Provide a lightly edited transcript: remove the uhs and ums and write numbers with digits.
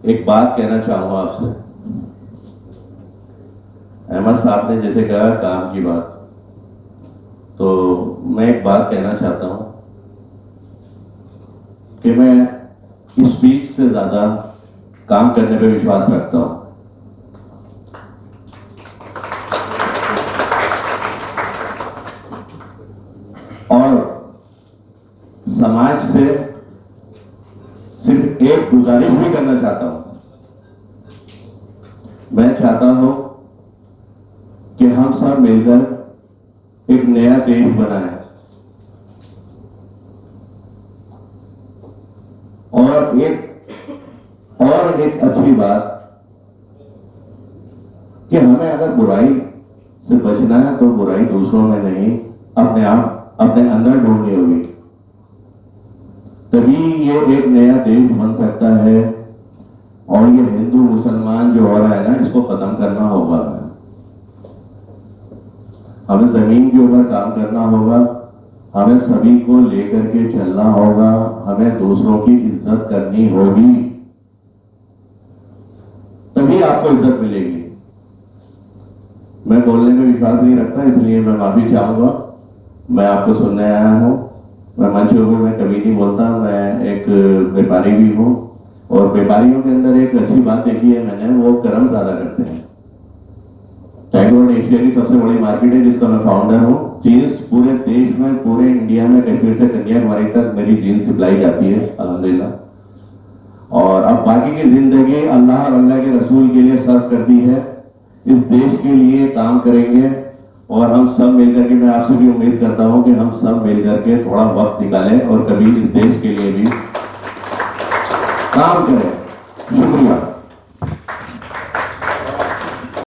एक बात कहना चाहूंगा आपसे। अहमद साहब ने जैसे कहा काम की बात, तो मैं एक बात कहना चाहता हूं कि मैं स्पीच से ज्यादा काम करने पे विश्वास रखता हूं। और समाज से सिर्फ एक गुजारिश भी करना चाहता हूं। मैं चाहता हूं कि हम सब मिलकर एक नया देश बनाएं और एक अच्छी बात कि हमें अगर बुराई से बचना है तो बुराई दूसरों में नहीं, अपने आप अपने अंदर ढूंढनी होगी, तभी ये एक नया देश बन सकता है। और ये हिंदू मुसलमान जो हो रहा है ना, इसको खत्म करना होगा। हमें जमीन के ऊपर काम करना होगा, हमें सभी को लेकर के चलना होगा, हमें दूसरों की इज्जत करनी होगी, तभी आपको इज्जत मिलेगी। मैं बोलने में विश्वास नहीं रखता, इसलिए मैं माफी चाहूंगा। मैं आपको सुनने आया हूं। मैं मंच के ऊपर मैं कभी नहीं बोलता। मैं एक व्यापारी भी हूं और व्यापारियों के अंदर एक अच्छी बात देखी है मैंने, वो कर्म ज्यादा करते हैं। टैगोर एशिया की सबसे बड़ी मार्केट है जिसका मैं फाउंडर हूं। जीन्स पूरे देश में, पूरे इंडिया में, कश्मीर से कन्याकुमारी तक मेरी जीन्स सप्लाई जाती है अल्हम्दुलिल्लाह। और अब बाकी की जिंदगी अल्लाह और अल्लाह के रसूल के लिए सर्व कर दी है। इस देश के लिए काम करेंगे और हम सब मिलकर के, मैं आपसे भी उम्मीद करता हूं कि हम सब मिलकर के थोड़ा वक्त निकालें और कभी इस देश के लिए भी काम करें।